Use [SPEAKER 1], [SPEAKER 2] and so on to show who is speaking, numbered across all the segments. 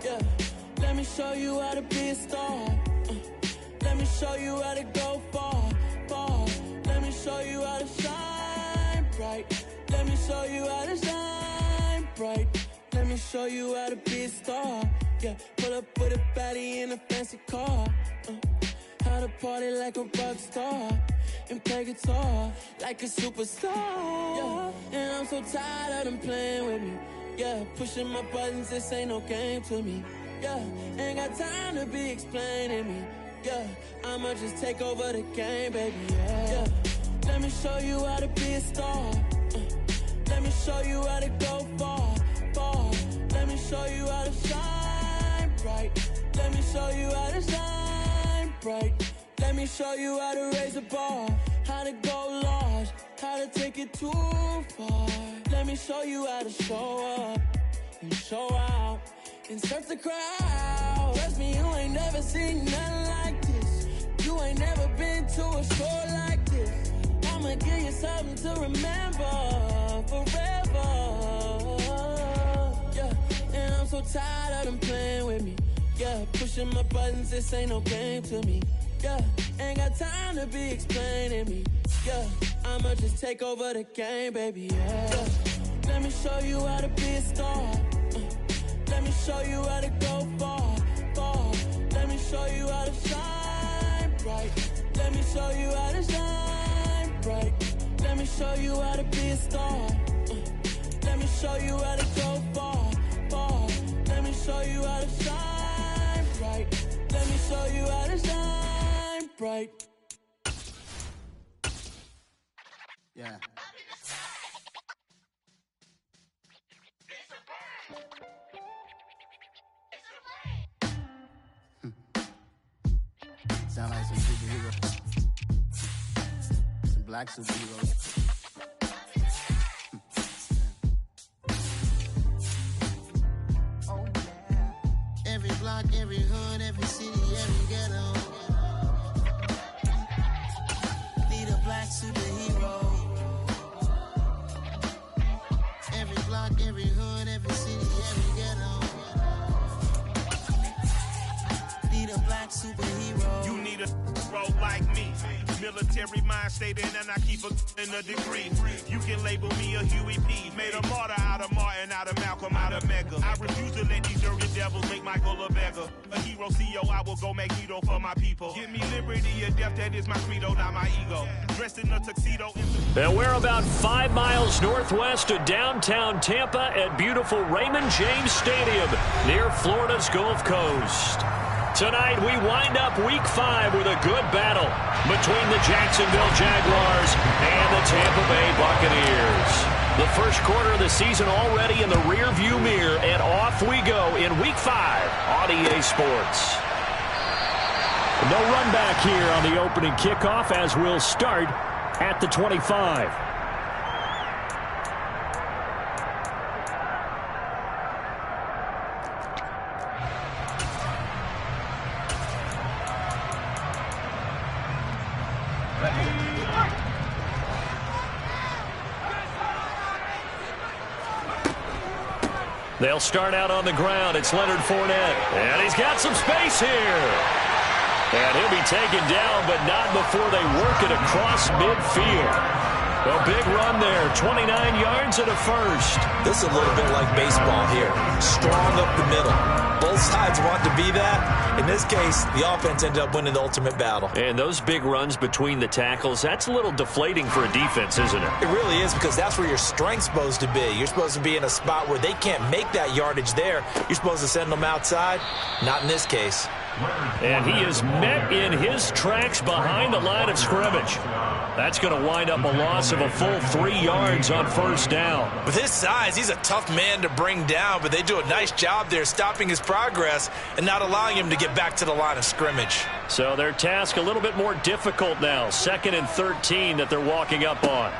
[SPEAKER 1] Yeah, let me show you how to be a star. Let me show you how to go far, far. Let me show you how to shine bright. Let me show you how to shine bright. Let me show you how to be a star. Yeah, pull up with a baddie in a fancy car. How to party like a rock star and play guitar like a superstar. Yeah, and I'm so tired of them playing with me. Yeah, pushing my buttons, this ain't no game to me. Yeah, ain't got time to be explaining me. Yeah, I'ma just take over the game, baby. Yeah, let me show you how to be a star. Let me show you how to go far, far. Let me show you how to shine bright. Let me show you how to shine bright. Let me show you how to raise the bar, how to go large, how to take it too far. Let me show you how to show up and show out and surf the crowd. Trust me, you ain't never seen nothing like this. You ain't never been to a show like this. I'ma give you something to remember forever. Yeah, and I'm so tired of them playing with me. Yeah, pushing my buttons, this ain't no game to me. Yeah, ain't got time to be explaining me. Yeah, I'ma just take over the game, baby. Yeah, let me show you how to be a star. Let me show you how to go far, far. Let me show you how to shine bright. Let me show you how to shine bright. Let me show you how to be a star. Let me show you how to go far, far. Let me show you how to shine bright. Let me show you how to shine bright.
[SPEAKER 2] Yeah. Sound like some superheroes. Some black superheroes. Oh yeah. Every block, every hood, every city, every ghetto. Need a black superhero. Every block, every hood, every city, every ghetto. Need a black superhero.
[SPEAKER 3] You need a role like me. Military mind stated, and I keep in a degree. You can label me a Huey P. Made a martyr out of Martin, out of Malcolm, out of Mega. I refuse to let these dirty devils make Michael a beggar. A hero CEO, I will go Magneto for my people. Give me liberty or death, that is my credo, not my ego. Dressed in a tuxedo.
[SPEAKER 4] And we're about 5 miles northwest of downtown Tampa at beautiful Raymond James Stadium near Florida's Gulf Coast. Tonight, we wind up Week 5 with a good battle between the Jacksonville Jaguars and the Tampa Bay Buccaneers. The first quarter of the season already in the rearview mirror, and off we go in Week 5 on EA Sports. No run back here on the opening kickoff as we'll start at the 25. They'll start out on the ground. It's Leonard Fournette. And he's got some space here. And he'll be taken down, but not before they work it across midfield. A big run there, 29 yards and a first.
[SPEAKER 5] This is a little bit like baseball here. Strong up the middle. Both sides want to be that. In this case, the offense ended up winning the ultimate battle.
[SPEAKER 4] And those big runs between the tackles, that's a little deflating for a defense, isn't it?
[SPEAKER 5] It really is, because that's where your strength's supposed to be. You're supposed to be in a spot where they can't make that yardage there. You're supposed to send them outside. Not in this case.
[SPEAKER 4] And he is met in his tracks behind the line of scrimmage. That's going to wind up a loss of a full 3 yards on first down.
[SPEAKER 5] With his size, he's a tough man to bring down, but they do a nice job there stopping his progress and not allowing him to get back to the line of scrimmage.
[SPEAKER 4] So their task a little bit more difficult now. 2nd and 13 that they're walking up on.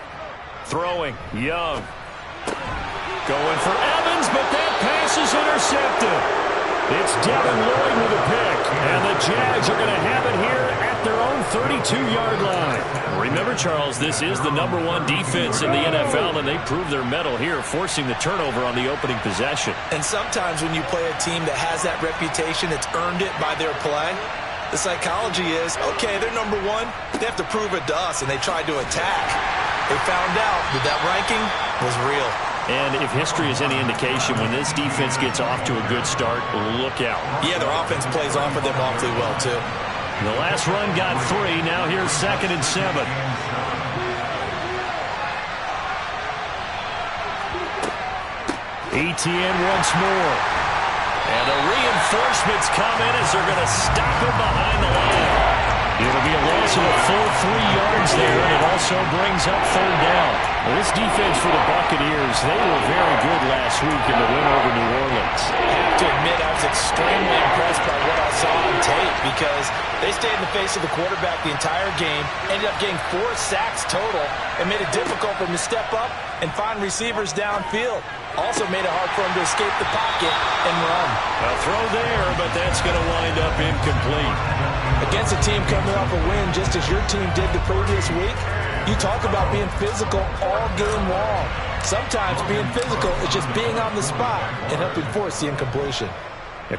[SPEAKER 4] Throwing, Young. Going for Evans, but that pass is intercepted. It's Devin Lloyd with a pick, and the Jags are going to have it here at their own 32-yard line. Remember, Charles, this is the #1 defense in the NFL, and they prove their mettle here, forcing the turnover on the opening possession.
[SPEAKER 5] And sometimes when you play a team that has that reputation, it's earned it by their play. The psychology is, okay, they're #1. They have to prove it to us, and they tried to attack. They found out that that ranking was real.
[SPEAKER 4] And if history is any indication, when this defense gets off to a good start, look out.
[SPEAKER 5] Yeah, their offense plays off of them awfully well, too.
[SPEAKER 4] The last run got 3. Now here's 2nd and 7. Etienne once more. And the reinforcements come in as they're going to stop him behind the line. It'll be a loss of a full 3 yards there, and it also brings up 3rd down. Well, this defense for the Buccaneers, they were very good last week in the win over New Orleans.
[SPEAKER 5] I have to admit, I was extremely impressed by what I saw on tape because they stayed in the face of the quarterback the entire game, ended up getting 4 sacks total, and made it difficult for him to step up and find receivers downfield. Also made it hard for him to escape the pocket and run.
[SPEAKER 4] A throw there, but that's going to wind up incomplete.
[SPEAKER 5] Against a team coming off a win just as your team did the previous week, you talk about being physical all game long. Sometimes being physical is just being on the spot and helping force the incompletion.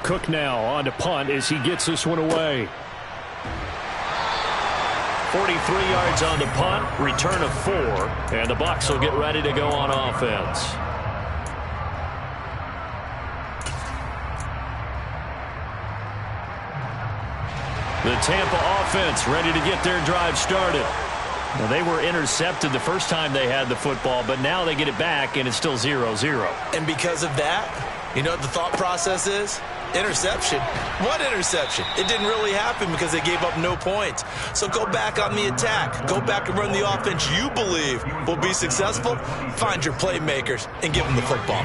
[SPEAKER 4] Cook now on to punt as he gets this one away. 43 yards on the punt, return of 4, and the Bucs will get ready to go on offense. The Tampa offense ready to get their drive started. Now, they were intercepted the first time they had the football, but now they get it back, and it's still 0-0.
[SPEAKER 5] And because of that, you know what the thought process is? Interception. What interception? It didn't really happen because they gave up no points. So go back on the attack. Go back and run the offense you believe will be successful. Find your playmakers and give them the football.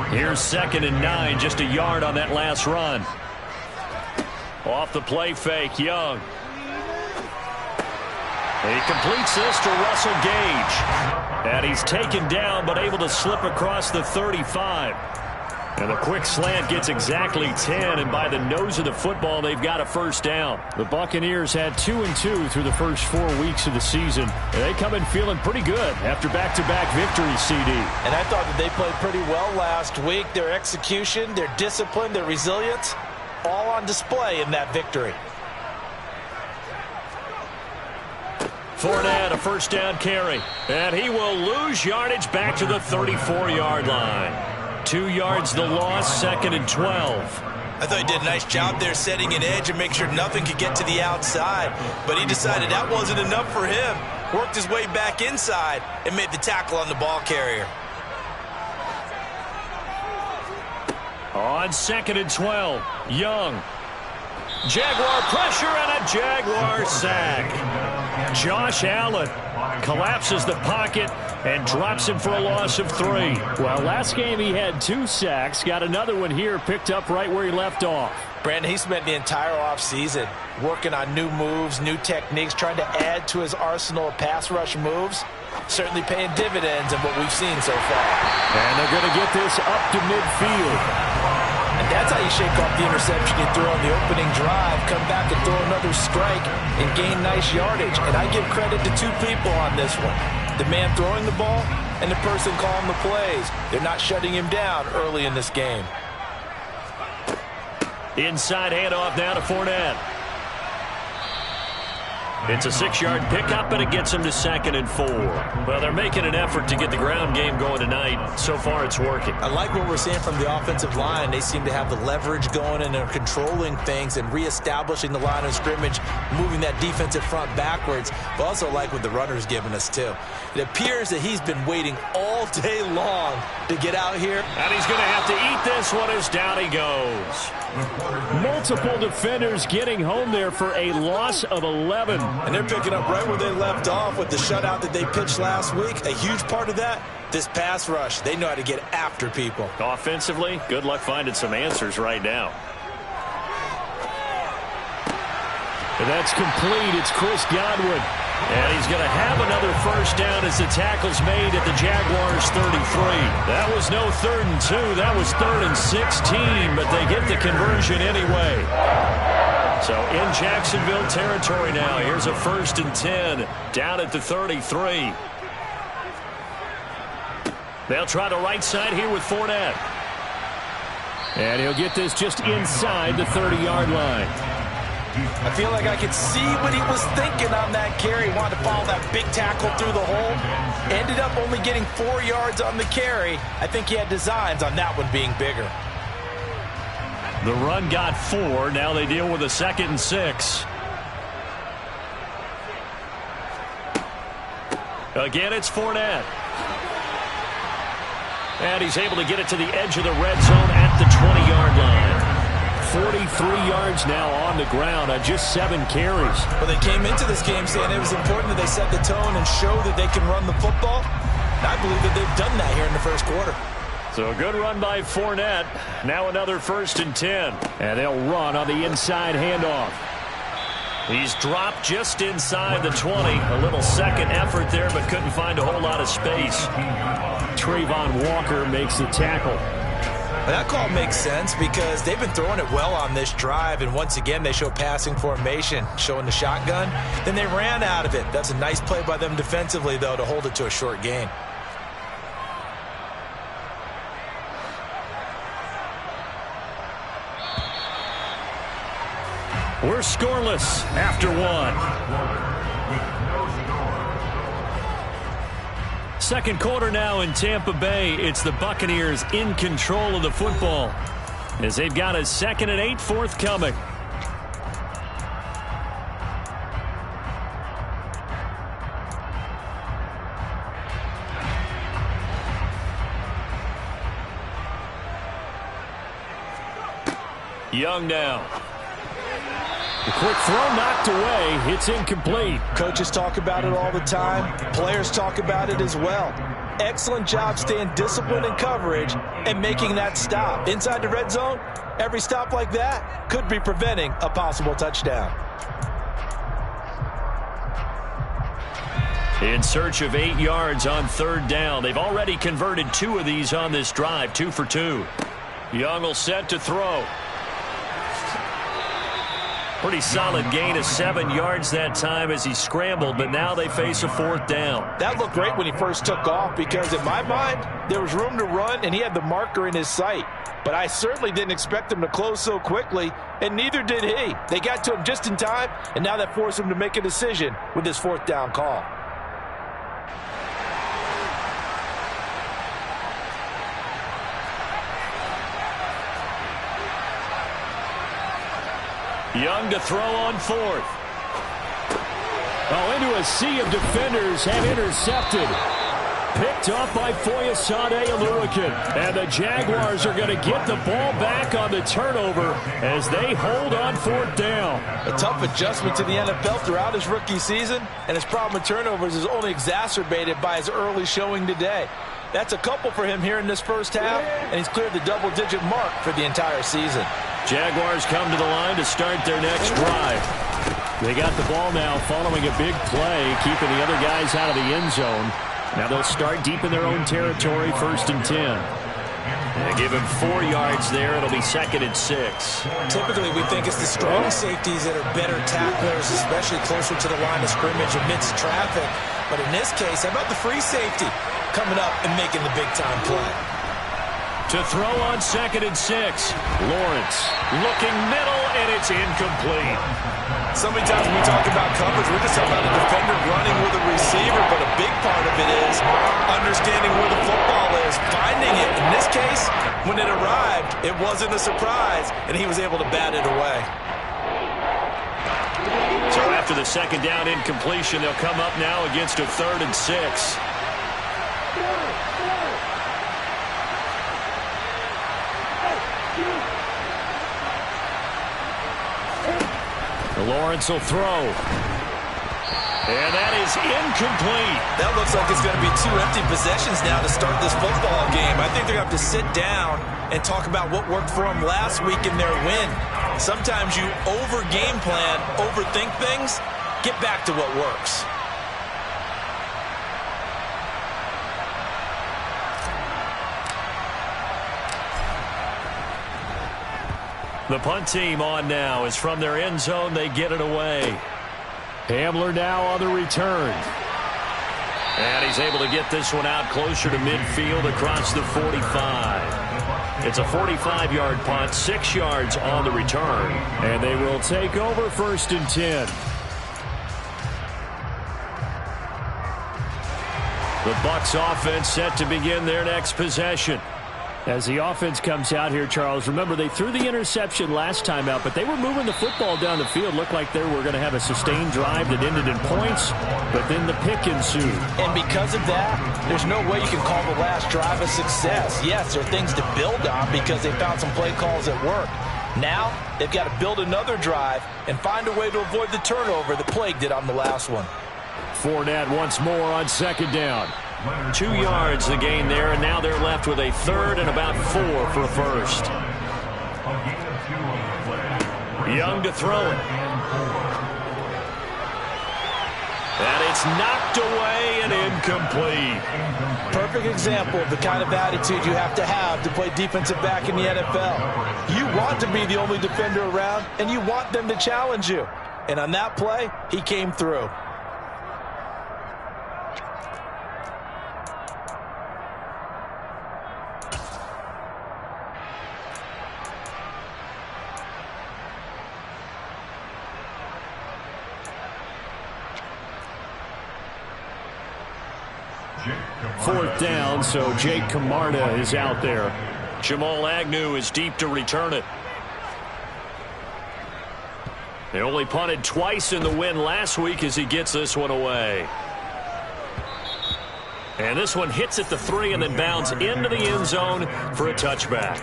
[SPEAKER 4] Here's 2nd and 9, just a yard on that last run. Off the play fake, Young. He completes this to Russell Gage. And he's taken down, but able to slip across the 35. And the quick slant gets exactly 10, and by the nose of the football, they've got a 1st down. The Buccaneers had 2-2 through the first 4 weeks of the season. And they come in feeling pretty good after back-to-back victories, CD.
[SPEAKER 5] And I thought that they played pretty well last week. Their execution, their discipline, their resilience, all on display in that victory.
[SPEAKER 4] Fournette, a 1st down carry. And he will lose yardage back to the 34-yard line. 2 yards the loss, 2nd and 12.
[SPEAKER 5] I thought he did a nice job there setting an edge and make sure nothing could get to the outside. But he decided that wasn't enough for him. Worked his way back inside and made the tackle on the ball carrier.
[SPEAKER 4] On 2nd and 12, Young. Jaguar pressure and a Jaguar sack. Josh Allen collapses the pocket and drops him for a loss of 3. Well, last game he had 2 sacks. Got another one here, picked up right where he left off.
[SPEAKER 5] Brandon, he spent the entire offseason working on new moves, new techniques, trying to add to his arsenal of pass rush moves. Certainly paying dividends in what we've seen so far.
[SPEAKER 4] And they're going to get this up to midfield.
[SPEAKER 5] And that's how you shake off the interception you threw on the opening drive, come back and throw another strike and gain nice yardage. And I give credit to 2 people on this one. The man throwing the ball and the person calling the plays. They're not shutting him down early in this game.
[SPEAKER 4] Inside handoff now to Fournette. It's a 6-yard pickup, and it gets him to 2nd and 4. Well, they're making an effort to get the ground game going tonight. So far, it's working.
[SPEAKER 5] I like what we're seeing from the offensive line. They seem to have the leverage going, and they're controlling things and reestablishing the line of scrimmage, moving that defensive front backwards. But also like what the runner's giving us, too. It appears that he's been waiting all day long to get out here.
[SPEAKER 4] And he's going to have to eat this one as down he goes. Multiple defenders getting home there for a loss of 11.
[SPEAKER 5] And they're picking up right where they left off with the shutout that they pitched last week. A huge part of that, this pass rush. They know how to get after people.
[SPEAKER 4] Offensively, good luck finding some answers right now. And that's complete. It's Chris Godwin. And he's going to have another 1st down as the tackle's made at the Jaguars' 33. That was no 3rd and 2. That was 3rd and 16, but they get the conversion anyway. So in Jacksonville territory now. Here's a 1st and 10 down at the 33. They'll try the right side here with Fournette. And he'll get this just inside the 30-yard line.
[SPEAKER 5] I feel like I could see what he was thinking on that carry. He wanted to follow that big tackle through the hole. Ended up only getting 4 yards on the carry. I think he had designs on that one being bigger.
[SPEAKER 4] The run got 4. Now they deal with a 2nd and 6. Again, it's Fournette. And he's able to get it to the edge of the red zone at the 20-yard line. 43 yards now on the ground on just 7 carries.
[SPEAKER 5] Well, they came into this game saying it was important that they set the tone and show that they can run the football. And I believe that they've done that here in the first quarter.
[SPEAKER 4] So a good run by Fournette. Now another 1st and 10. And they'll run on the inside handoff. He's dropped just inside the 20. A little second effort there, but couldn't find a whole lot of space. Trayvon Walker makes the tackle.
[SPEAKER 5] That call makes sense because they've been throwing it well on this drive, and once again they show passing formation, showing the shotgun. Then they ran out of it. That's a nice play by them defensively, though, to hold it to a short gain.
[SPEAKER 4] We're scoreless after 1. Second quarter now in Tampa Bay. It's the Buccaneers in control of the football as they've got a 2nd and 8 forthcoming. Young now. The quick throw knocked away. It's incomplete.
[SPEAKER 5] Coaches talk about it all the time. Players talk about it as well. Excellent job staying disciplined in coverage and making that stop. Inside the red zone, every stop like that could be preventing a possible touchdown.
[SPEAKER 4] In search of 8 yards on 3rd down. They've already converted 2 of these on this drive, 2 for 2. Young will set to throw. Pretty solid gain of 7 yards that time as he scrambled, but now they face a 4th down.
[SPEAKER 5] That looked great when he first took off because in my mind, there was room to run and he had the marker in his sight. But I certainly didn't expect him to close so quickly, and neither did he. They got to him just in time, and now that forced him to make a decision with his 4th down call.
[SPEAKER 4] Young to throw on 4th. Oh, into a sea of defenders have intercepted. Picked up by Foyesade Oluwakin. And the Jaguars are going to get the ball back on the turnover as they hold on 4th down.
[SPEAKER 5] A tough adjustment to the NFL throughout his rookie season, and his problem with turnovers is only exacerbated by his early showing today. That's a couple for him here in this first half, and he's cleared the double-digit mark for the entire season.
[SPEAKER 4] Jaguars come to the line to start their next drive. They got the ball now following a big play, keeping the other guys out of the end zone. Now they'll start deep in their own territory, 1st and 10. They give him 4 yards there. It'll be 2nd and 6.
[SPEAKER 5] Typically, we think it's the strong safeties that are better tacklers, especially closer to the line of scrimmage amidst traffic. But in this case, how about the free safety coming up and making the big-time play?
[SPEAKER 4] To throw on 2nd and 6. Lawrence looking middle, and it's incomplete.
[SPEAKER 5] So many times when we talk about coverage, we're just talking about a defender running with a receiver, but a big part of it is understanding where the football is, finding it. In this case, when it arrived, it wasn't a surprise, and he was able to bat it away.
[SPEAKER 4] So after the 2nd down incompletion, they'll come up now against a 3rd and 6. Lawrence will throw. And that is incomplete.
[SPEAKER 5] That looks like it's going to be 2 empty possessions now to start this football game. I think they're going to have to sit down and talk about what worked for them last week in their win. Sometimes you over-game plan, overthink things, get back to what works.
[SPEAKER 4] The punt team on now is from their end zone. They get it away. Hamler now on the return. And he's able to get this one out closer to midfield across the 45. It's a 45-yard punt, 6 yards on the return. And they will take over 1st and 10. The Bucs offense set to begin their next possession. As the offense comes out here, Charles, remember they threw the interception last time out, but they were moving the football down the field. Looked like they were going to have a sustained drive that ended in points, but then the pick ensued.
[SPEAKER 5] And because of that, there's no way you can call the last drive a success. Yes, there are things to build on because they found some play calls that work. Now, they've got to build another drive and find a way to avoid the turnover that plagued it on the last one.
[SPEAKER 4] Fournette once more on 2nd down. 2 yards the gain there, and now they're left with a 3rd and about 4 for a 1st. Young to throw it. And it's knocked away and incomplete.
[SPEAKER 5] Perfect example of the kind of attitude you have to play defensive back in the NFL. You want to be the only defender around, and you want them to challenge you. And on that play, he came through.
[SPEAKER 4] Fourth down, so Jake Camarda is out there. Jamal Agnew is deep to return it. They only punted twice in the win last week as he gets this one away. And this one hits at the 3 and then bounds into the end zone for a touchback.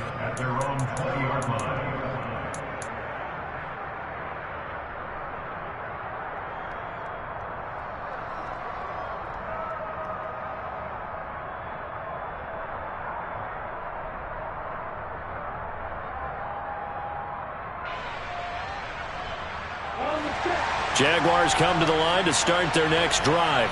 [SPEAKER 4] Jaguars come to the line to start their next drive.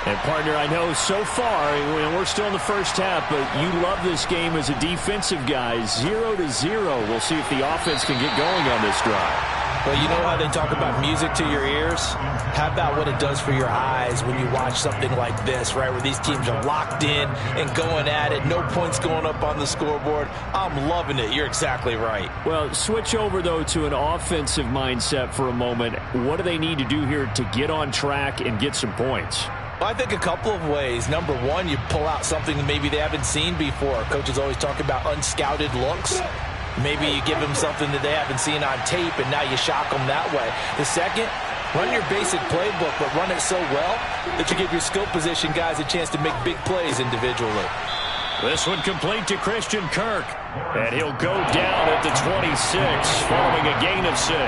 [SPEAKER 4] And, partner, I know so far, we're still in the first half, but you love this game as a defensive guy. 0-0. We'll see if the offense can get going on this drive.
[SPEAKER 5] Well, you know how they talk about music to your ears? How about what it does for your eyes when you watch something like this, right, where these teams are locked in and going at it, no points going up on the scoreboard? I'm loving it. You're exactly right.
[SPEAKER 4] Well, switch over, though, to an offensive mindset for a moment. What do they need to do here to get on track and get some points?
[SPEAKER 5] Well, I think a couple of ways. Number one, you pull out something that maybe they haven't seen before. Coaches always talk about unscouted looks. Maybe you give them something that they haven't seen on tape, and now you shock them that way. The second, run your basic playbook, but run it so well that you give your skill position guys a chance to make big plays individually.
[SPEAKER 4] This one complete to Christian Kirk, and he'll go down at the 26 following a gain of 6. The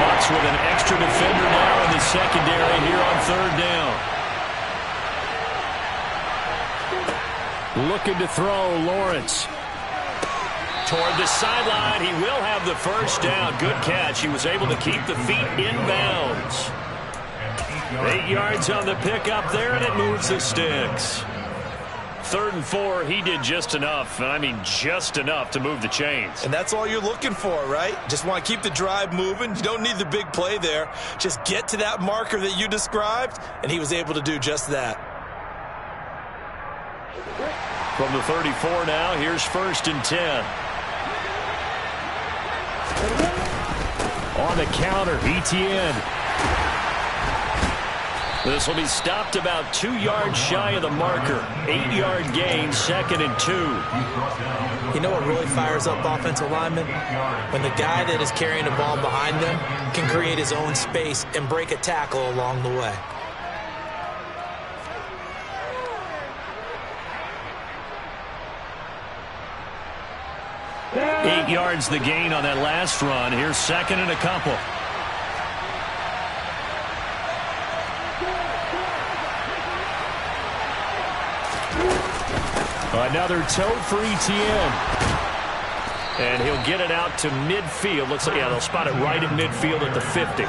[SPEAKER 4] Bucs with an extra defender now in the secondary here on 3rd down. Looking to throw, Lawrence. Toward the sideline, he will have the 1st down. Good catch. He was able to keep the feet in bounds. 8 yards on the pickup there, and it moves the sticks. 3rd and 4, he did just enough, and I mean just enough to move the chains.
[SPEAKER 5] And that's all you're looking for, right? Just want to keep the drive moving. You don't need the big play there. Just get to that marker that you described, and he was able to do just that.
[SPEAKER 4] From the 34 now, here's 1st and 10. On the counter, Etienne. This will be stopped about 2 yards shy of the marker. 8-yard gain, 2nd and 2.
[SPEAKER 6] You know what really fires up offensive linemen? When the guy that is carrying the ball behind them can create his own space and break a tackle along the way.
[SPEAKER 4] Eight yards the gain on that last run. Here's 2nd and a couple. Another toe for Etienne. And he'll get it out to midfield. Looks like, yeah, they'll spot it right at midfield at the 50.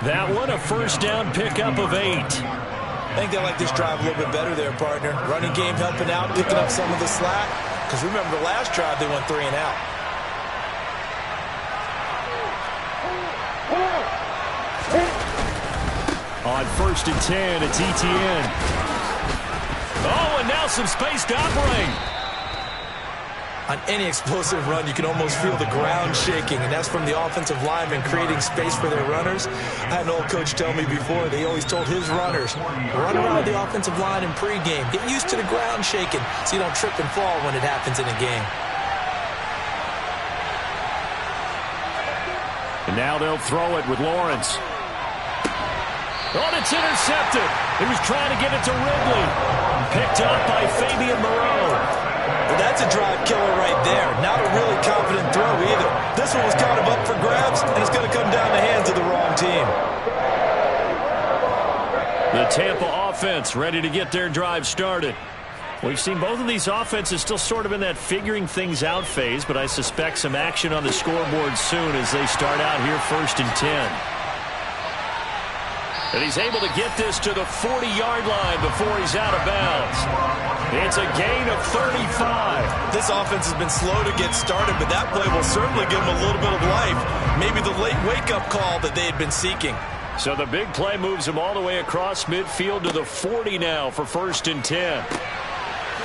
[SPEAKER 4] That one, a 1st down pickup of 8.
[SPEAKER 5] I think they like this drive a little bit better there, partner. Running game helping out, picking up some of the slack. Because remember, the last drive they went 3 and out.
[SPEAKER 4] On 1st and 10, it's ETN. Oh, and now some space to operate.
[SPEAKER 6] On any explosive run, you can almost feel the ground shaking, and that's from the offensive linemen creating space for their runners. I had an old coach tell me before, they always told his runners, run around the offensive line in pregame. Get used to the ground shaking so you don't trip and fall when it happens in a game.
[SPEAKER 4] And now they'll throw it with Lawrence. Oh, and it's intercepted. He was trying to get it to Ridley. Picked up by Fabian Moreau.
[SPEAKER 6] Well, that's a drive killer right there. Not a really confident throw either. This one was kind of up for grabs, and it's going to come down the hands of the wrong team.
[SPEAKER 4] The Tampa offense ready to get their drive started. We've seen both of these offenses still sort of in that figuring things out phase, but I suspect some action on the scoreboard soon as they start out here 1st and 10. And he's able to get this to the 40-yard line before he's out of bounds. It's a gain of 35.
[SPEAKER 6] This offense has been slow to get started, but that play will certainly give them a little bit of life. Maybe the late wake-up call that they had been seeking.
[SPEAKER 4] So the big play moves him all the way across midfield to the 40 now for 1st and 10.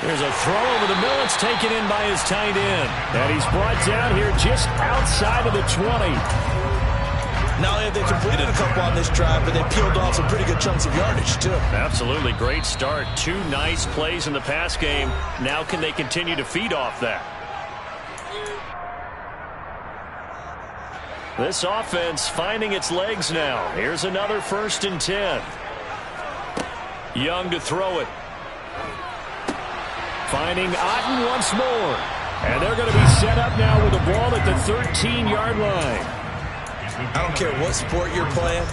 [SPEAKER 4] There's a throw over the middle. It's taken in by his tight end. And he's brought down here just outside of the 20.
[SPEAKER 6] Not only have they completed a couple on this drive, but they peeled off some pretty good chunks of yardage, too.
[SPEAKER 4] Absolutely. Great start. 2 nice plays in the pass game. Now can they continue to feed off that? This offense finding its legs now. Here's another 1st and 10. Young to throw it. Finding Otten once more. And they're going to be set up now with the ball at the 13-yard line.
[SPEAKER 6] I don't care what sport you're playing.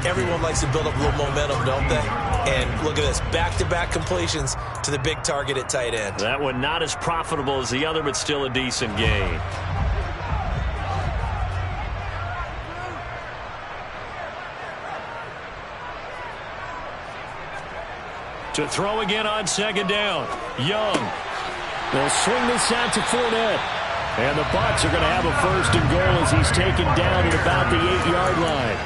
[SPEAKER 6] Everyone likes to build up a little momentum, don't they? And look at this. Back-to-back completions to the big target at tight end.
[SPEAKER 4] That one not as profitable as the other, but still a decent gain. To throw again on 2nd down. Young. They'll swing this out to Fournette. And the Bucs are going to have a 1st and goal as he's taken down at about the 8-yard line.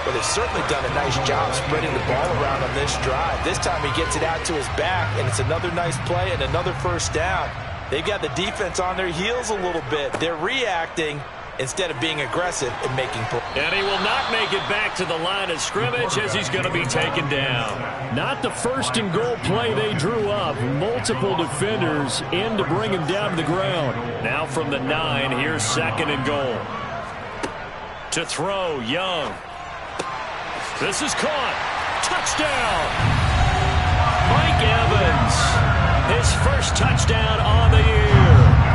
[SPEAKER 6] Well, they've certainly done a nice job spreading the ball around on this drive. This time he gets it out to his back, and it's another nice play and another 1st down. They've got the defense on their heels a little bit. They're reacting instead of being aggressive and making plays.
[SPEAKER 4] And he will not make it back to the line of scrimmage as he's going to be taken down. Not the 1st and goal play they drew up. Multiple defenders in to bring him down to the ground. Now from the 9, here's 2nd and goal. To throw, Young. This is caught. Touchdown! Mike Evans. His first touchdown on the year.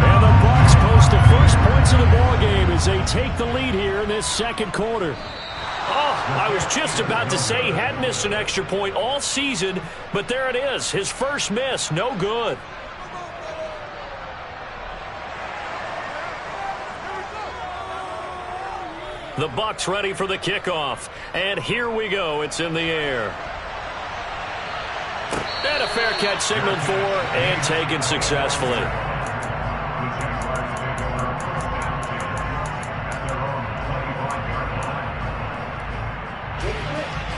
[SPEAKER 4] And the Bucs post the first points of the ballgame as they take the lead here in this 2nd quarter. Oh, I was just about to say he hadn't missed an extra point all season, but there it is. His first miss, no good. The Bucs ready for the kickoff. And here we go. It's in the air. And a fair catch signaled for and taken successfully.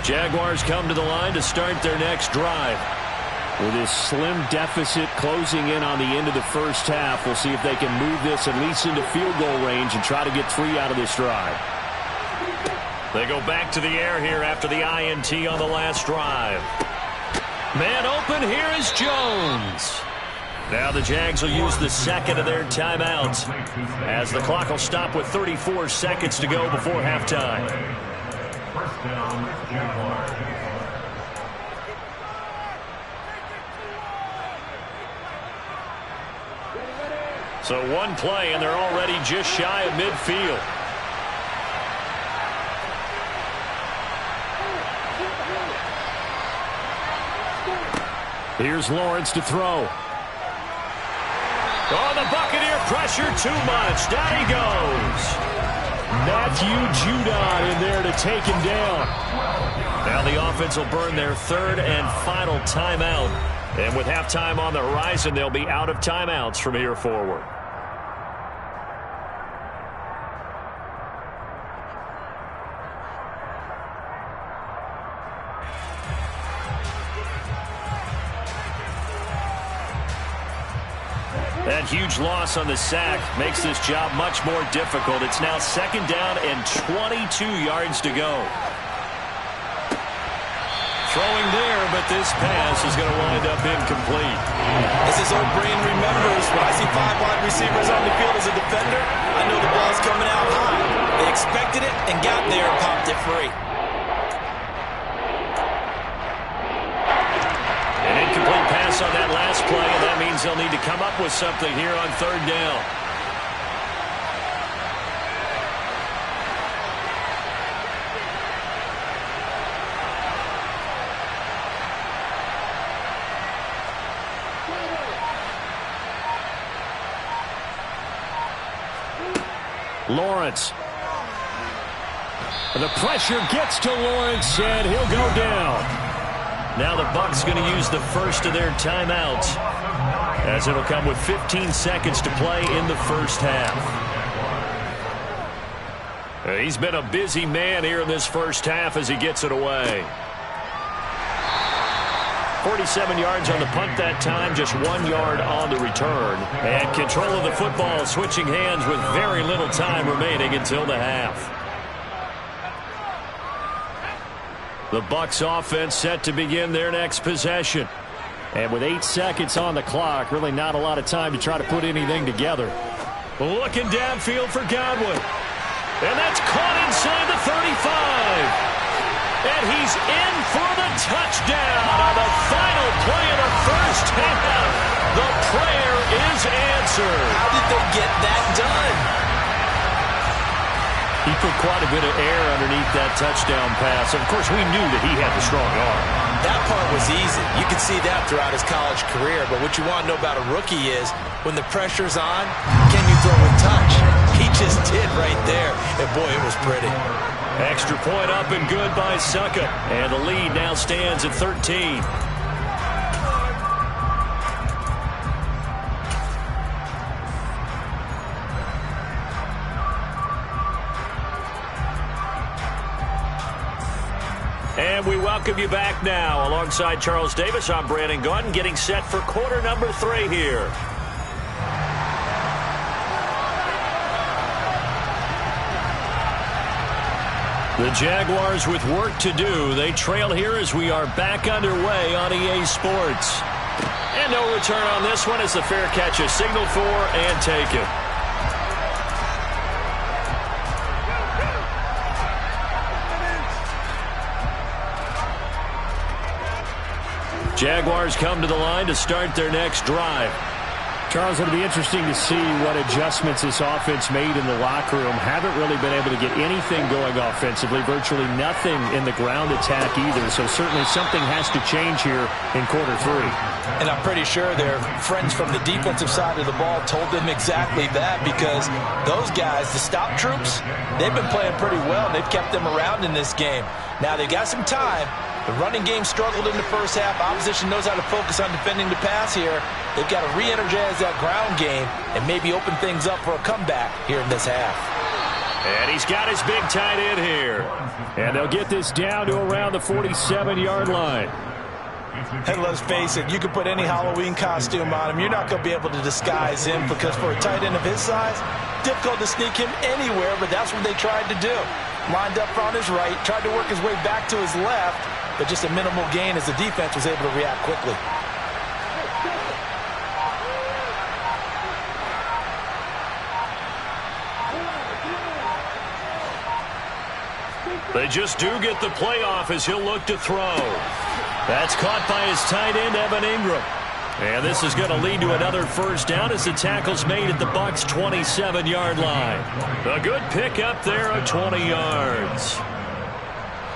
[SPEAKER 4] Jaguars come to the line to start their next drive. With this slim deficit closing in on the end of the first half, we'll see if they can move this at least into field goal range and try to get 3 out of this drive. They go back to the air here after the INT on the last drive. Man open, here is Jones. Now the Jags will use the 2nd of their timeouts as the clock will stop with 34 seconds to go before halftime. So one play, and they're already just shy of midfield. Here's Lawrence to throw. Oh, the Buccaneer pressure too much. Down he goes. Matthew Judon in there to take him down. Now the offense will burn their 3rd and final timeout. And with halftime on the horizon, they'll be out of timeouts from here forward. That huge loss on the sack makes this job much more difficult. It's now 2nd down and 22 yards to go. Throwing there, but this pass is going to wind up incomplete.
[SPEAKER 6] As his old brain remembers, when I see 5 wide receivers on the field as a defender, I know the ball's coming out high. They expected it and got there and popped it free.
[SPEAKER 4] An incomplete pass on that last play, and that means they'll need to come up with something here on 3rd down. Lawrence. The pressure gets to Lawrence, and he'll go down. Now the Bucs going to use the first of their timeouts, as it'll come with 15 seconds to play in the first half. He's been a busy man here in this first half as he gets it away. 47 yards on the punt that time, just 1 yard on the return. And control of the football switching hands with very little time remaining until the half. The Bucs offense set to begin their next possession. And with 8 seconds on the clock, really not a lot of time to try to put anything together. Looking downfield for Godwin. And that's caught inside the 35. And he's in for the touchdown on the final play of the first half. The prayer is answered.
[SPEAKER 6] How did they get that done?
[SPEAKER 4] He put quite a bit of air underneath that touchdown pass. Of course, we knew that he had the strong arm.
[SPEAKER 6] That part was easy. You could see that throughout his college career. But what you want to know about a rookie is when the pressure's on, can you throw with touch? He just did right there. And, boy, it was pretty.
[SPEAKER 4] Extra point up and good by Suckup. And the lead now stands at 13. And we welcome you back now. Alongside Charles Davis, I'm Brandon Gaudin, getting set for quarter number 3 here. The Jaguars with work to do. They trail here as we are back underway on EA Sports. And no return on this one as the fair catch is signaled for and taken. Jaguars come to the line to start their next drive.
[SPEAKER 7] Charles, it'll be interesting to see what adjustments this offense made in the locker room. Haven't really been able to get anything going offensively. Virtually nothing in the ground attack either. So certainly something has to change here in quarter 3.
[SPEAKER 6] And I'm pretty sure their friends from the defensive side of the ball told them exactly that, because those guys, the stop troops, they've been playing pretty well. They've kept them around in this game. Now they've got some time. The running game struggled in the first half. Opposition knows how to focus on defending the pass here. They've got to re-energize that ground game and maybe open things up for a comeback here in this half.
[SPEAKER 4] And he's got his big tight end here.
[SPEAKER 7] And they'll get this down to around the 47-yard line.
[SPEAKER 6] And let's face it, you can put any Halloween costume on him. You're not going to be able to disguise him, because for a tight end of his size, difficult to sneak him anywhere, but that's what they tried to do. Lined up on his right, tried to work his way back to his left, but just a minimal gain as the defense was able to react quickly.
[SPEAKER 4] They just do get the playoff as he'll look to throw. That's caught by his tight end, Evan Ingram. And this is going to lead to another first down as the tackle's made at the Bucs' 27-yard line. A good pickup there of 20 yards.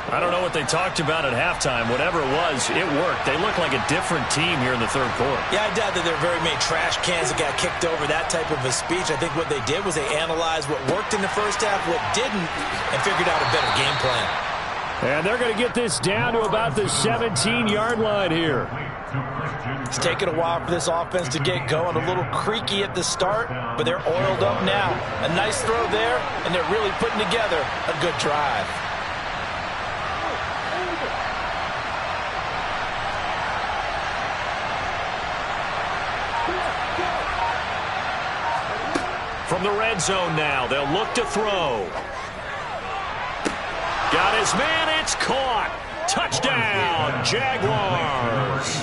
[SPEAKER 4] I don't know what they talked about at halftime. Whatever it was, it worked. They look like a different team here in the third quarter.
[SPEAKER 6] Yeah, I doubt that there are very many trash cans that got kicked over, that type of a speech. I think what they did was they analyzed what worked in the first half, what didn't, and figured out a better game plan.
[SPEAKER 7] And they're going to get this down to about the 17-yard line here.
[SPEAKER 6] It's taken a while for this offense to get going. A little creaky at the start, but they're oiled up now. A nice throw there, and they're really putting together a good drive.
[SPEAKER 4] from the red zone now. They'll look to throw. Got his man. It's caught. Touchdown, Jaguars.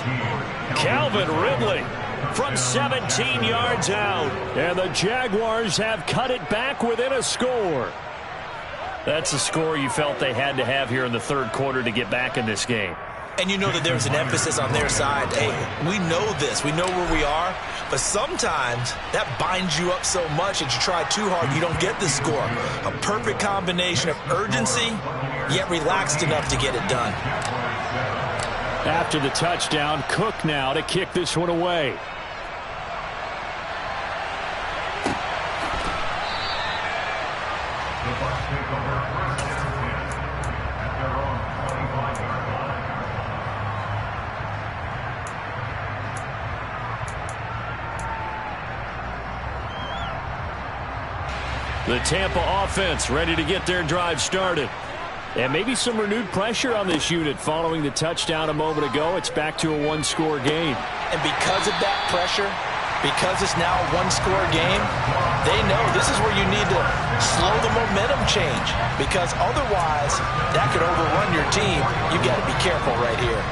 [SPEAKER 4] Calvin Ridley from 17 yards out. And the Jaguars have cut it back within a score. That's a score you felt they had to have here in the third quarter to get back in this game.
[SPEAKER 6] And you know that there's an emphasis on their side. Hey, we know this. We know where we are. But sometimes that binds you up so much that you try too hard, you don't get the score. A perfect combination of urgency, yet relaxed enough to get it done.
[SPEAKER 7] After the touchdown, Cook now to kick this one away. The Tampa offense ready to get their drive started. And maybe some renewed pressure on this unit following the touchdown a moment ago. It's back to a one-score game.
[SPEAKER 6] And because of that pressure, because it's now a one-score game, they know this is where you need to slow the momentum change. Because otherwise, that could overrun your team. You've got to be careful right here.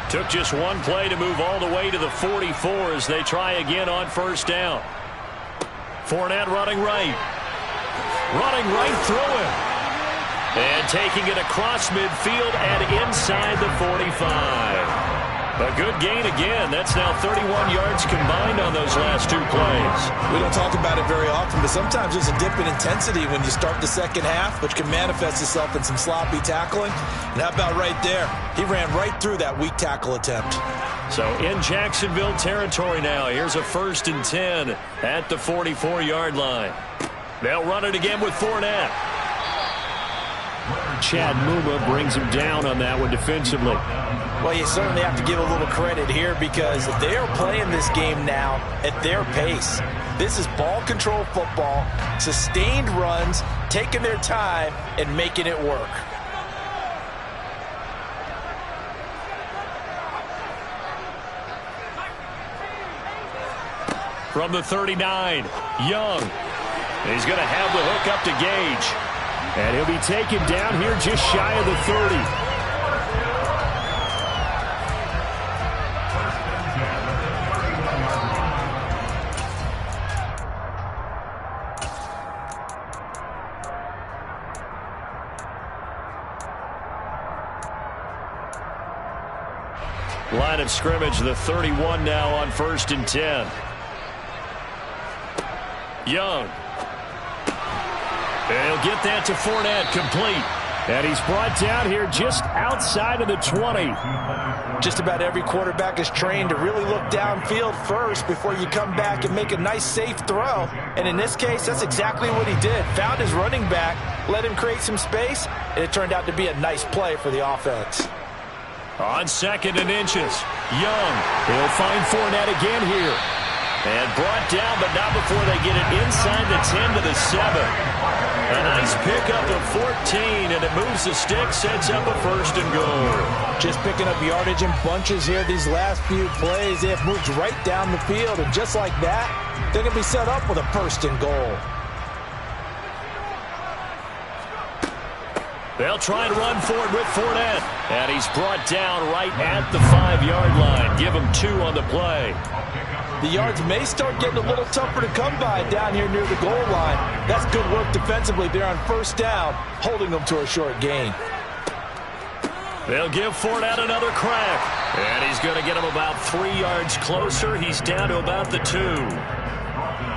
[SPEAKER 4] Took just one play to move all the way to the 44 as they try again on first down. Fournette running right. Running right through him. And taking it across midfield and inside the 45. A good gain again. That's now 31 yards combined on those last two plays.
[SPEAKER 6] We don't talk about it very often, but sometimes there's a dip in intensity when you start the second half, which can manifest itself in some sloppy tackling. And how about right there? He ran right through that weak tackle attempt.
[SPEAKER 4] So in Jacksonville territory now. Here's a 1st and 10 at the 44-yard line. They'll run it again with Fournette.
[SPEAKER 7] Chad Muma brings him down on that one defensively.
[SPEAKER 6] Well, you certainly have to give a little credit here because they are playing this game now at their pace. This is ball control football, sustained runs, taking their time, and making it work.
[SPEAKER 4] From the 39, Young. He's going to have the hook up to Gage.
[SPEAKER 7] And he'll be taken down here just shy of the 30.
[SPEAKER 4] Line of scrimmage, the 31 now on 1st and 10. Young. And he'll get that to Fournette, complete. And he's brought down here just outside of the 20.
[SPEAKER 6] Just about every quarterback is trained to really look downfield first before you come back and make a nice, safe throw. And in this case, that's exactly what he did. Found his running back, let him create some space, and it turned out to be a nice play for the offense.
[SPEAKER 4] On 2nd and inches, Young. He'll find Fournette again here. And brought down, but not before they get it inside the 10 to the 7. A nice pickup of 14, and it moves the stick, sets up a 1st and goal.
[SPEAKER 6] Just picking up yardage in bunches here these last few plays. They have moved right down the field, and just like that, they're going to be set up with a 1st and goal.
[SPEAKER 4] They'll try and run for it with Fournette. And he's brought down right at the 5-yard line. Give him 2 on the play.
[SPEAKER 6] The yards may start getting a little tougher to come by down here near the goal line. That's good work defensively there on 1st down, holding them to a short gain.
[SPEAKER 4] They'll give Fournette another crack. And he's going to get him about 3 yards closer. He's down to about the 2.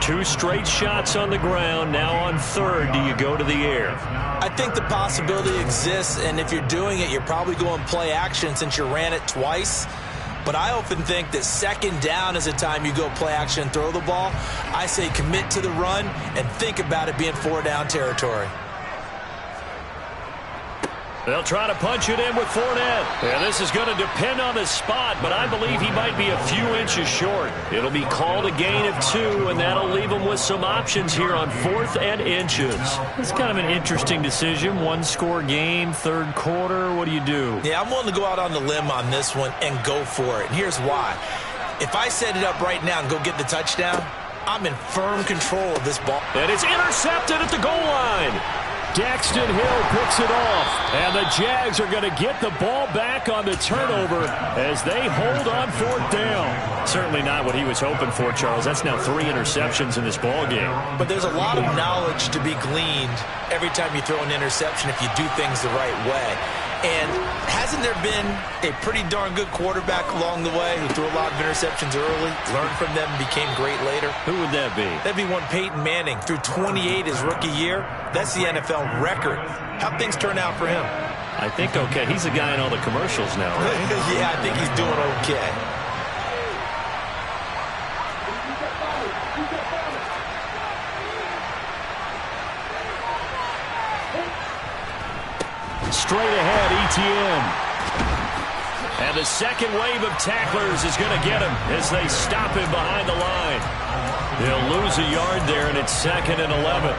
[SPEAKER 4] 2 straight shots on the ground. Now on 3rd, do you go to the air?
[SPEAKER 6] I think the possibility exists, and if you're doing it, you're probably going play action since you ran it twice. But I often think that 2nd down is a time you go play action and throw the ball. I say commit to the run and think about it being 4-down territory.
[SPEAKER 4] They'll try to punch it in with Fournette. And this is going to depend on the spot, but I believe he might be a few inches short. It'll be called a gain of 2, and that'll leave him with some options here on 4th and inches. It's kind of an interesting decision. 1-score game, 3rd quarter. What do you do?
[SPEAKER 6] Yeah, I'm willing to go out on the limb on this one and go for it. And here's why. If I set it up right now and go get the touchdown, I'm in firm control of this ball.
[SPEAKER 4] And it's intercepted at the goal line. Daxton Hill picks it off, and the Jags are going to get the ball back on the turnover as they hold on 4th down. Certainly not what he was hoping for, Charles. That's now 3 interceptions in this ball game.
[SPEAKER 6] But there's a lot of knowledge to be gleaned every time you throw an interception if you do things the right way. And hasn't there been a pretty darn good quarterback along the way who threw a lot of interceptions early, learned from them, and became great later?
[SPEAKER 4] Who would that be?
[SPEAKER 6] That'd be one Peyton Manning. Threw 28 his rookie year. That's the NFL record. How'd things turn out for him?
[SPEAKER 4] I think okay. He's the guy in all the commercials now, right?
[SPEAKER 6] Yeah, I think he's doing okay.
[SPEAKER 4] Straight ahead, Etienne. And the second wave of tacklers is going to get him as they stop him behind the line. They'll lose a yard there, and it's 2nd and 11.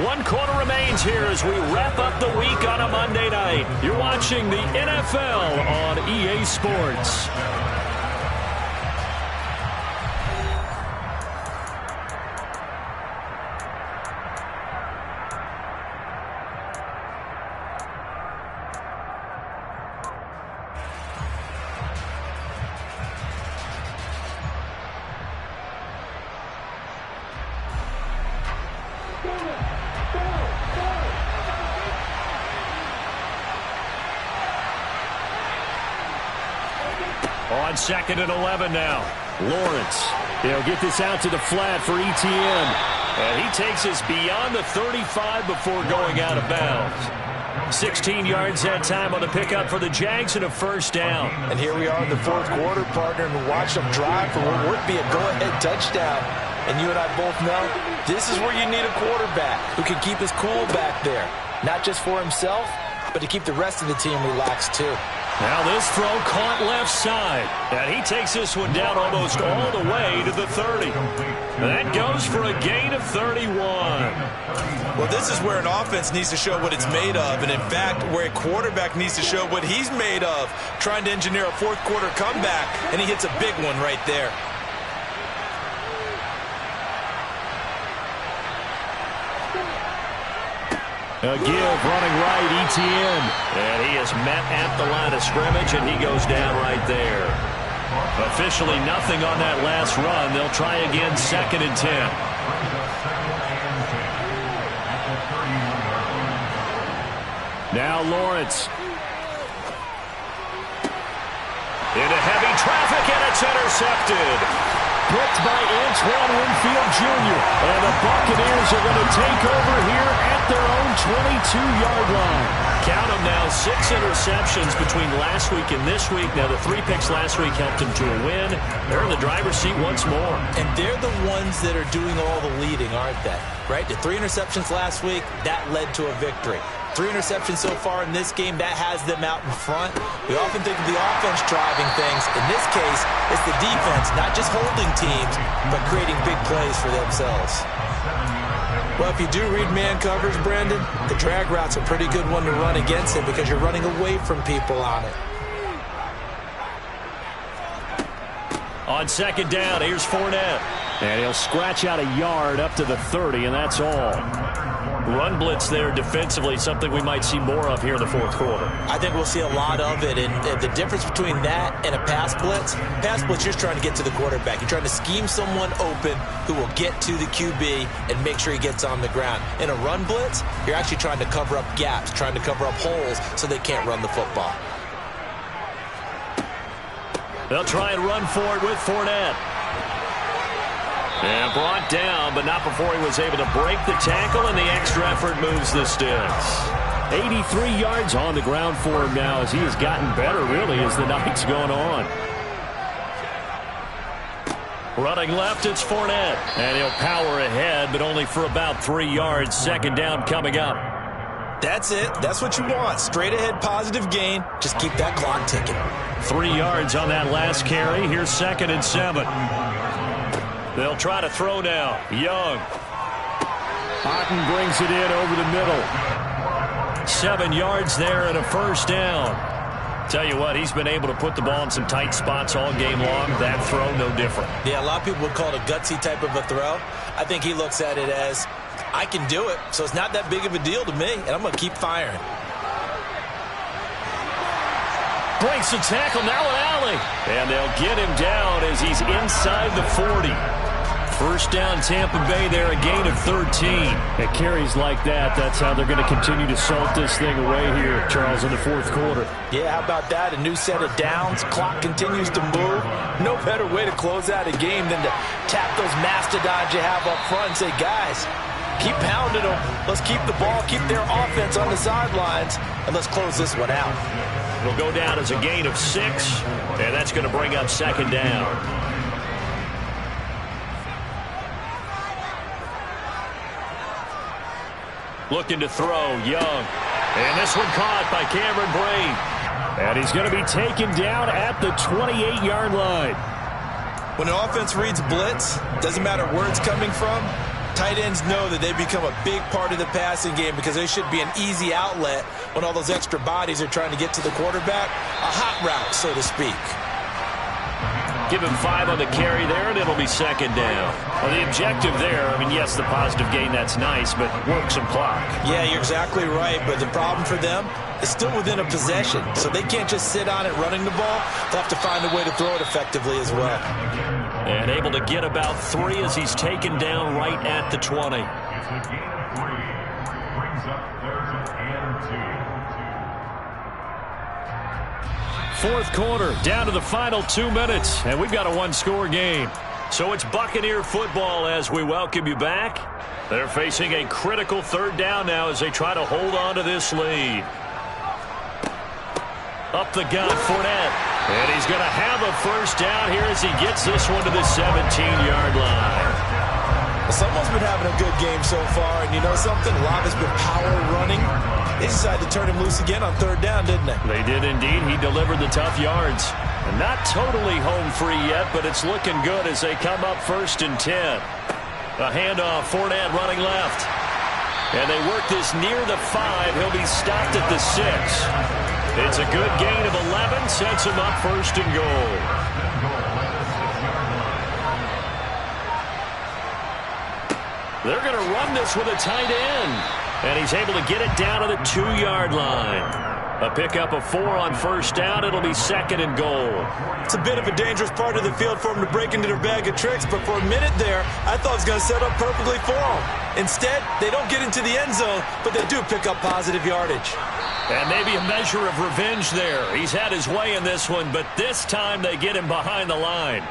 [SPEAKER 4] One quarter remains here as we wrap up the week on a Monday night. You're watching the NFL on EA Sports. On 2nd and 11 now. Lawrence. They'll get this out to the flat for Etienne. And he takes us beyond the 35 before going out of bounds. 16 yards that time on the pickup for the Jags and a 1st down.
[SPEAKER 6] And here we are in the 4th quarter, partner, and watch them drive for what would be a go-ahead touchdown. And you and I both know this is where you need a quarterback who can keep his cool back there. Not just for himself, but to keep the rest of the team relaxed too.
[SPEAKER 4] Now this throw caught left side. And he takes this one down almost all the way to the 30. That goes for a gain of 31.
[SPEAKER 6] Well, this is where an offense needs to show what it's made of. And in fact, where a quarterback needs to show what he's made of. Trying to engineer a 4th quarter comeback, and he hits a big one right there.
[SPEAKER 4] A give running right, Etienne. And he is met at the line of scrimmage, and he goes down right there. Officially nothing on that last run. They'll try again 2nd and 10. Now Lawrence. Into heavy traffic, and it's intercepted. Picked by Antoine Winfield Jr. And the Buccaneers are going to take over here at their own 22-yard line. Count them now, 6 interceptions between last week and this week. Now, the 3 picks last week helped them to a win. They're in the driver's seat once more.
[SPEAKER 6] And they're the ones that are doing all the leading, aren't they? Right? The 3 interceptions last week, that led to a victory. 3 interceptions so far in this game, that has them out in front. We often think of the offense driving things. In this case, it's the defense, not just holding teams, but creating big plays for themselves. Well, if you do read man covers, Brandon, the drag route's a pretty good one to run against it because you're running away from people on it.
[SPEAKER 4] On 2nd down, here's Fournette. And he'll scratch out a yard up to the 30, and that's all. Run blitz there defensively, something we might see more of here in the 4th quarter.
[SPEAKER 6] I think we'll see a lot of it, and the difference between that and a pass blitz, you're just trying to get to the quarterback. You're trying to scheme someone open who will get to the QB and make sure he gets on the ground. In a run blitz, you're actually trying to cover up gaps, trying to cover up holes so they can't run the football.
[SPEAKER 4] They'll try and run for it with Fournette. And brought down, but not before he was able to break the tackle, and the extra effort moves the sticks. 83 yards on the ground for him now as he has gotten better, really, as the night's gone on. Running left, it's Fournette. And he'll power ahead, but only for about 3 yards. 2nd down coming up.
[SPEAKER 6] That's it. That's what you want. Straight ahead, positive gain. Just keep that clock ticking.
[SPEAKER 4] 3 yards on that last carry. Here's 2nd and 7. They'll try to throw now. Young. Otten brings it in over the middle. 7 yards there and a first down. Tell you what, he's been able to put the ball in some tight spots all game long. That throw, no different.
[SPEAKER 5] Yeah, a lot of people would call it a gutsy type of a throw. I think he looks at it as, I can do it, so it's not that big of a deal to me, and I'm going to keep firing.
[SPEAKER 4] Breaks the tackle, now an alley. And they'll get him down as he's inside the 40. First down, Tampa Bay there, a gain of 13.
[SPEAKER 7] At carries like that, that's how they're going to continue to salt this thing away here, Charles, in the fourth quarter.
[SPEAKER 5] Yeah, how about that? A new set of downs. Clock continues to move. No better way to close out a game than to tap those mastodons you have up front and say, guys, keep pounding them. Let's keep the ball, keep their offense on the sidelines, and let's close this one out.
[SPEAKER 4] It'll go down as a gain of 6, and that's going to bring up second down. Looking to throw, Young. And this one caught by Cameron Brate.
[SPEAKER 7] And he's going to be taken down at the 28-yard line.
[SPEAKER 5] When an offense reads blitz, doesn't matter where it's coming from, tight ends know that they become a big part of the passing game because they should be an easy outlet when all those extra bodies are trying to get to the quarterback. A hot route, so to speak.
[SPEAKER 4] Give him 5 on the carry there, and it'll be second down. Well, the objective there, I mean, yes, the positive gain, that's nice, but work some clock.
[SPEAKER 5] Yeah, you're exactly right, but the problem for them is still within a possession, so they can't just sit on it running the ball. They'll have to find a way to throw it effectively as well.
[SPEAKER 4] And able to get about 3 as he's taken down right at the 20. Fourth quarter, down to the final 2 minutes, and we've got a 1-score game. So it's Buccaneer football as we welcome you back. They're facing a critical third down now as they try to hold on to this lead. Up the gut, Fournette. And he's going to have a first down here as he gets this one to the 17-yard line.
[SPEAKER 5] Well, someone's been having a good game so far, and you know something? A lot has been power running. They decided to turn him loose again on third down, didn't they?
[SPEAKER 4] They did indeed. He delivered the tough yards. And not totally home free yet, but it's looking good as they come up 1st and 10. A handoff, Fournette running left. And they work this near the 5. He'll be stopped at the 6. It's a good gain of 11, sets him up 1st and goal. They're going to run this with a tight end. And he's able to get it down to the 2-yard line. A pickup of 4 on first down. It'll be 2nd and goal.
[SPEAKER 5] It's a bit of a dangerous part of the field for him to break into their bag of tricks, but for a minute there, I thought it was going to set up perfectly for him. Instead, they don't get into the end zone, but they do pick up positive yardage.
[SPEAKER 4] And maybe a measure of revenge there. He's had his way in this one, but this time they get him behind the line.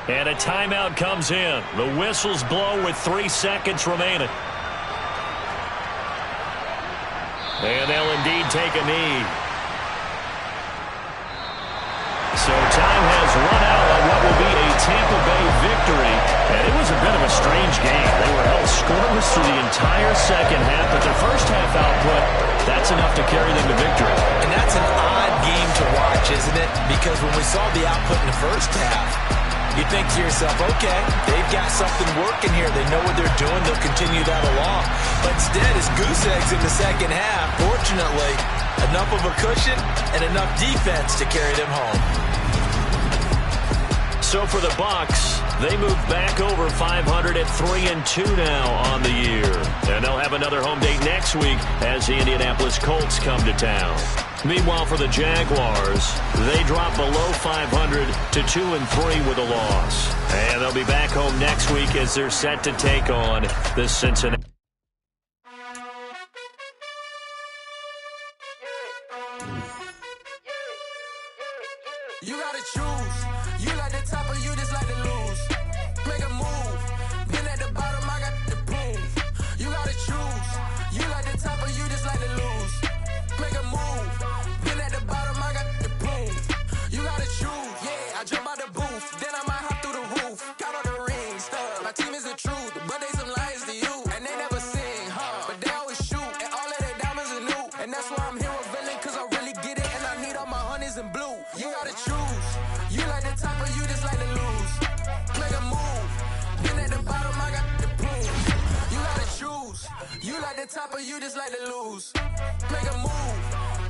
[SPEAKER 4] And a timeout comes in. The whistles blow with 3 seconds remaining. And they'll indeed take a knee. So time has run out on what will be a Tampa Bay victory. And it was a bit of a strange game. They were held scoreless through the entire second half, but their first half output, that's enough to carry them to victory.
[SPEAKER 5] And that's an odd game to watch, isn't it? Because when we saw the output in the first half, you think to yourself, okay, they've got something working here. They know what they're doing. They'll continue that along. But instead, it's goose eggs in the second half. Fortunately, enough of a cushion and enough defense to carry them home.
[SPEAKER 4] So for the Bucs, they move back over 500 at 3-2 now on the year. And they'll have another home date next week as the Indianapolis Colts come to town. Meanwhile, for the Jaguars, they drop below 500 to 2-3 with a loss. And they'll be back home next week as they're set to take on the Cincinnati.
[SPEAKER 1] You gotta choose. You like the top or you just like to lose. Make a move. Been at the bottom, I got the proof. You gotta choose. You like the top or you just like to lose. Make a move. Been at the bottom, I got the proof. You gotta choose. Yeah, I jump out the booth. Then I might hop through the roof. Count all the rings, stuff. My team is the truth, but they some liars to you. And they never sing, but they always shoot. And all of their diamonds are new. And that's why I'm here with villain, cause I really get it. And I need all my honeys in blue. You gotta choose. You like the top or you just like to lose. top of you just like to lose. Make a move.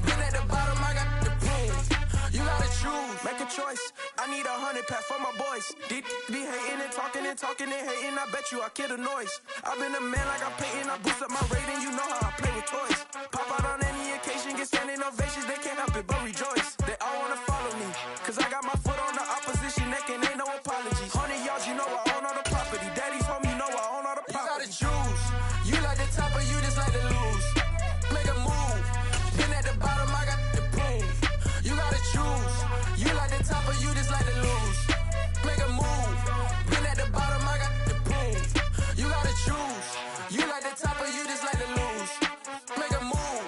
[SPEAKER 1] Been at the bottom, I got the proof. You gotta choose, make a choice. I need 100 pack for my boys. Be hating and talking and hating. I bet you I kill the noise. I've been a man like I'm Peyton. I boost up my rating. You know how I play with toys. Pop out on any occasion, get standing ovations. They can't help it but rejoice. They all wanna follow me, cause I got my foot on the opposition neck and ain't no apologies. 100 yards, you know I own all the property. Daddy's home, you know I own all the property. You gotta choose. You like the top or you just like to lose. Make a move. Been at the bottom, I got the proof. You gotta choose. You like the top or you just like to lose. Make a move. Been at the bottom, I got the proof. You gotta choose. You like the top or you just like to lose. Make a move.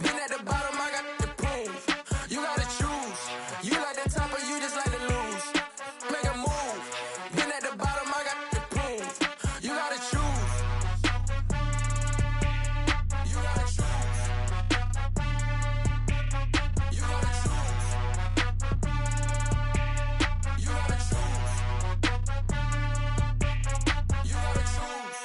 [SPEAKER 1] Been at the bottom, I got the proof. You gotta choose. You like the top or you just like to lose. Make a move. Been at the bottom, I got the proof. You gotta choose. You gotta choose. You gotta choose. You gotta choose. You gotta choose.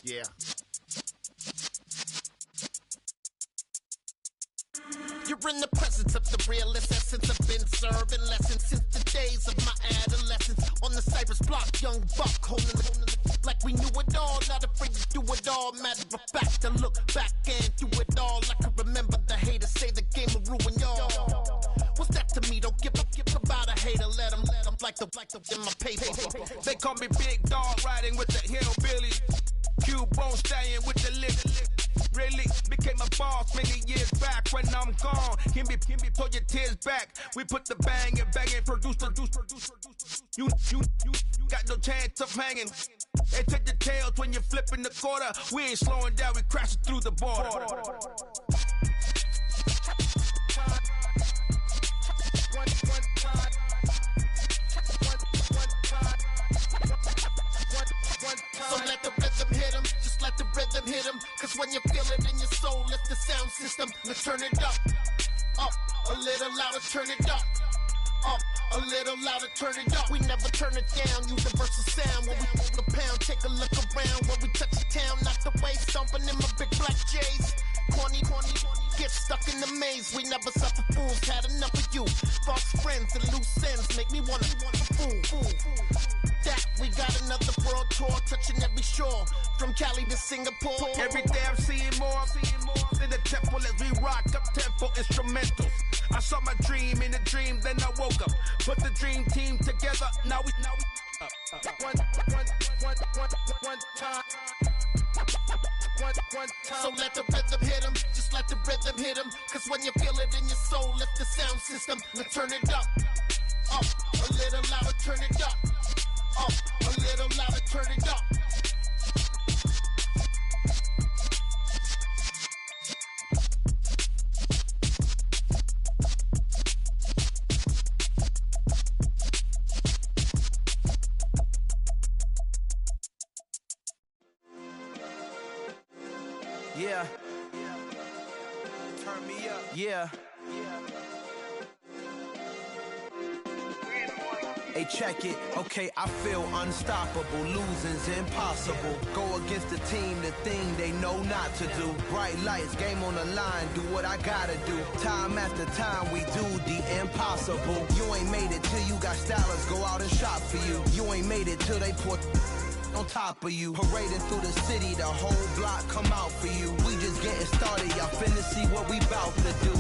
[SPEAKER 2] Yeah. You're in the presence of the realest essence. I've been serving lessons since the days of my adolescence. On the Cypress block, young buck holding it like we knew it all. Not afraid to do it all. Matter of fact, I look back and do it all. I can remember the haters say the game will ruin y'all. What's that to me? Don't give about a hater. Let them like the in my paper.
[SPEAKER 3] They call me Big Dog, riding with the hillbilly. Q-Bone staying with the lip. Really became a boss many years back. When I'm gone, can be pull your tears back. We put the bang and produce. You got no chance of hanging. They take the tails when you're flipping the quarter. We ain't slowing down, we crashing through the border.
[SPEAKER 2] So let the rhythm hit him, just let the rhythm hit him. Cause when you feel it in your soul, lift the sound system. Now turn it up, a little louder, turn it up, a little louder, turn it up. We never turn it down, universal sound. When we move the pound, take a look around. When we touch the town, knock the way, stomping in my big black J's. Corny, get stuck in the maze. We never suffer fools, had enough of you. False friends and loose ends make me wanna fool. That we got another world tour, touching every shore, from Cali to Singapore.
[SPEAKER 3] Every day I'm seeing more in the temple as we rock up tempo instrumentals. I saw my dream in a dream, then I woke up. Put the dream team together, now we one time.
[SPEAKER 2] So let the rhythm hit him, just let the rhythm hit him. Cause when you feel it in your soul, lift the sound system. Now turn it up, a little louder, turn it up, a little louder, turn it up.
[SPEAKER 1] Yeah. Turn me up. Yeah. Hey, check it. Okay, I feel unstoppable. Losing's impossible. Go against the team, the thing they know not to do. Bright lights, game on the line, do what I gotta do. Time after time, we do the impossible. You ain't made it till you got stylers go out and shop for you. You ain't made it till they put on top of you. Parading through the city, the whole block come out for you. We just getting started, y'all finna see what we bout to do.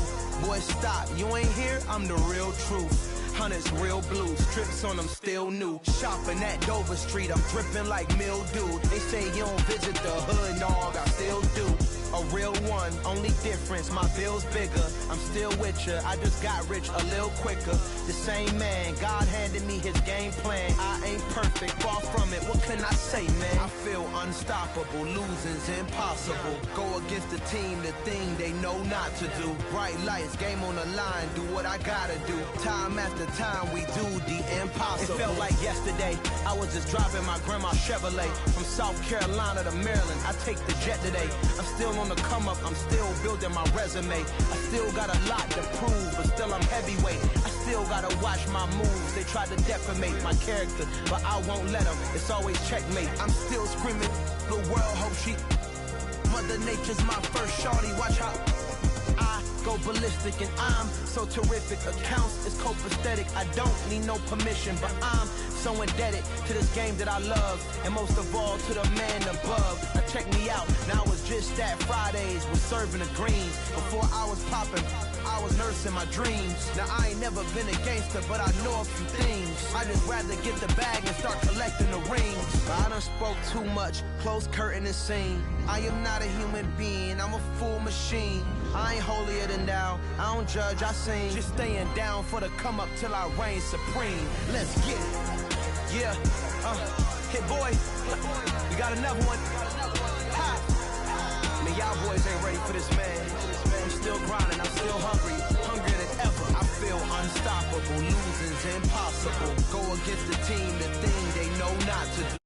[SPEAKER 1] Boy, stop, you ain't here, I'm the real truth. Hunters, real blues, trips on them still new. Shopping at Dover Street, I'm dripping like mildew. They say you don't visit the hood, dog, I still do. A real one, only difference, my bill's bigger. I'm still with ya, I just got rich a little quicker. The same man, God handed me his game plan. I ain't perfect, far from it, what can I say, man? I feel unstoppable, losing's impossible. Go against the team, the thing they know not to do. Bright lights, game on the line, do what I gotta do. Time after time, we do the impossible. It felt like yesterday, I was just driving my grandma's Chevrolet. From South Carolina to Maryland, I take the jet today. I'm still
[SPEAKER 8] on the come up, I'm still building my resume. I still got a lot to prove, but still I'm heavyweight. I still gotta watch my moves. They tried to defamate my character, but I won't let them. It's always checkmate. I'm still screaming, the world hope she. Mother Nature's my first shorty. Watch how I go ballistic, and I'm so terrific. Accounts is copacetic. I don't need no permission, but I'm so indebted to this game that I love, and most of all to the man above. Now check me out. Now it's just that Fridays was serving the greens. Before I was popping, I was nursing my dreams. Now I ain't never been a gangster, but I know a few things. I just rather get the bag and start collecting the rings. But I done spoke too much. Close curtain and scene. I am not a human being. I'm a full machine. I ain't holier than thou. I don't judge, I sing. Just staying down for the come up till I reign supreme. Let's get it. Yeah, hit boy. We got another one. Ha. Man, y'all boys ain't ready for this, man. I'm still grinding, I'm still hungry. Hungrier than ever. I feel unstoppable. Losing's impossible. Go against the team, the thing they know not to do.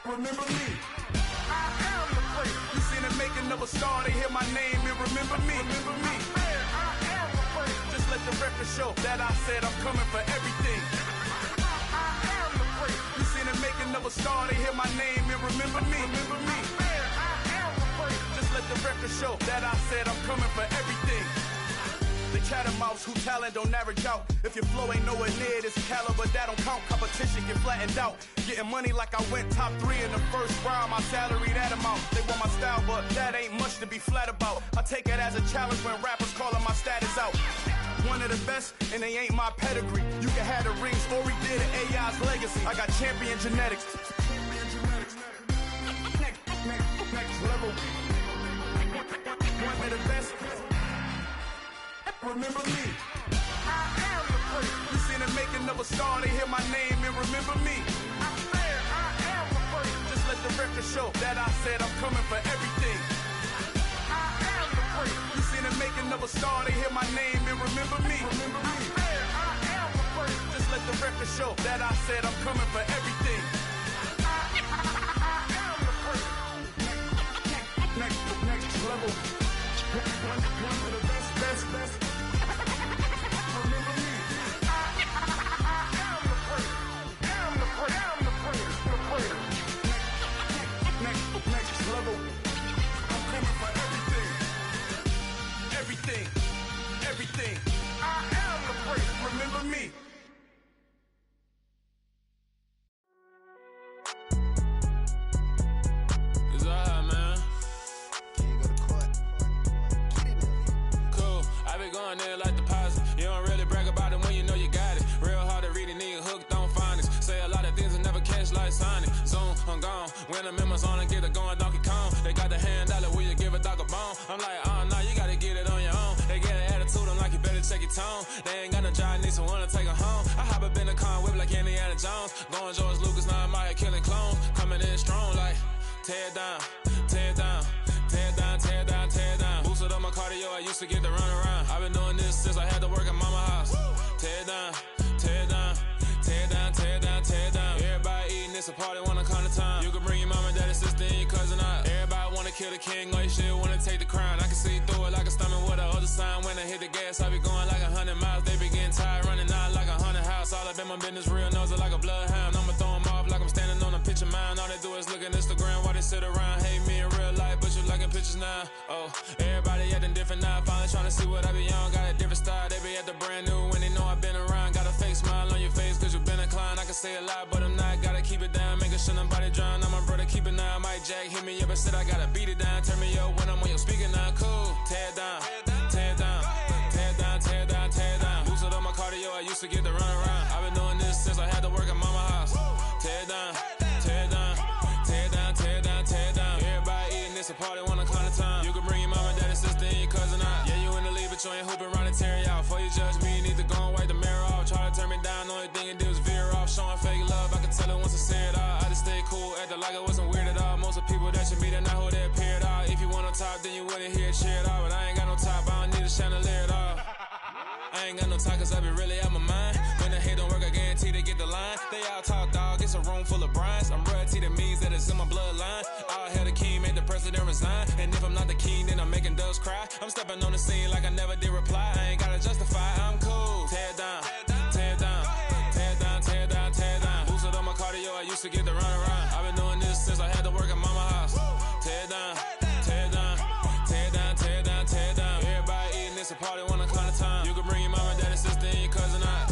[SPEAKER 9] Remember me. I am the place. You seen the making of a star, they hear my name and remember me. Remember me. I am the place. Just let the record show that I said I'm coming for everything. I am the place. You seen the making of a star, they hear my name and remember me. Remember me. I am the place. Just let the record show that I said I'm coming for everything. The catamounts who talent don't average out. If your flow ain't nowhere near this caliber, that don't count. Competition get flattened out. Getting money like I went top 3 in the first round. My salary that amount. They want my style, but that ain't much to be flat about. I take it as a challenge when rappers calling my status out. One of the best, and they ain't my pedigree. You can have the rings, or we did it, AI's legacy. I got champion genetics. Next level. One of the best. Remember me. I am the place. You seen the making of a star, they hear my name and remember me. I said I am the place. Just let the record show that I said I'm coming for everything. I am the place. You seen the making of a star, they hear my name and remember me. Remember me. I said I am the place. Just let the record show that I said I'm coming for everything. I am the place. Next level. One of the best. Remember me. I am the place. Am the place. Next level. I'm coming for everything. I am the place. Remember me.
[SPEAKER 10] It's alright, man. Going there like deposit. You don't really brag about it when you know you got it. Real hard to read a nigga hooked on phonics. Say a lot of things and never catch like Sonic. Zoom, I'm gone. When the members on and get it going Donkey Kong. They got the hand dollar, will you give a dog a bone? I'm like, oh no, you gotta get it on your own. They get an attitude, I'm like, you better check your tone. They ain't got no job, need someone to take her home. I hop up in the car, whip like Indiana Jones. Going George Lucas, now I'm out here killing clones. Coming in strong like, tear down, tear down. Tear down, tear down, tear down. Boosted up my cardio, I used to get to run around. I've been doing this since I had to work at mama house. Tear down, tear down, tear down, tear down, tear down. Everybody eating, it's a party, wanna come to time. You can bring your mama, daddy, sister, and your cousin out. Everybody wanna kill the king, or you shit wanna take the crown. I can see through it like a stomach with a other sign. When I hit the gas, I be going like 100 miles. They be getting tired, running out like 100 house. All up in my business, real nose like a bloodhound. I'ma throw them off like I'm standing on a picture mine. All they do is look at Instagram while they sit around. Hate me in real life, but you liking pictures now. Oh, everybody acting different now. Finally trying to see what I be on. Got a different style, they be at the brand new when they know I've been around. Got a fake smile on your face cause you been inclined. I can say a lot, but I'm not. Gotta keep it down, making sure nobody drown. I'm my brother, keep it now. Mike Jack hit me up and said I gotta beat it down. Turn me up when I'm on your speaker now. Cool, tear down, tear down, tear down, tear down, tear down. Boosted up my cardio, I used to get to run around. I've been doing this since I had to work at mama house. Tear down, tear down, tear down, tear down, tear down. Everybody eating, it's a party, wanna come to time. You can bring your mama, daddy, sister, and your cousin out. Yeah, you in the lead, but you ain't hooping around and tearing out. Before you judge me, you need to go and wipe the mirror off. Try to turn me down, only thing it did was veer off. Showing fake love, I can tell it once I say it all. I just stay cool, acting like it wasn't weird at all. Most of the people that you meet are not who they appear at all. If you want on top, then you wouldn't hear it cheer at all. But I ain't got no top, I don't need a chandelier at all. I ain't got no time cause I be really out my mind. When the hate don't work, I guarantee they get the line. They all talk dog, it's a room full of brinds. I'm royalty, that means that it's in my bloodline. All hell the king, made the president resign. And if I'm not the king, then I'm making doves cry. I'm stepping on the scene like I never did reply. I ain't gotta justify, I'm cool. Tear down, tear down, tear down, tear down, tear down. Boosted up my cardio, I used to get to run around. I've been doing this since I had to work at mama house. Tear down, tear down, tear down, tear down, tear down. Everybody eating, it's a party, wanna come to time. You can bring your mama, daddy, sister, and your cousin out.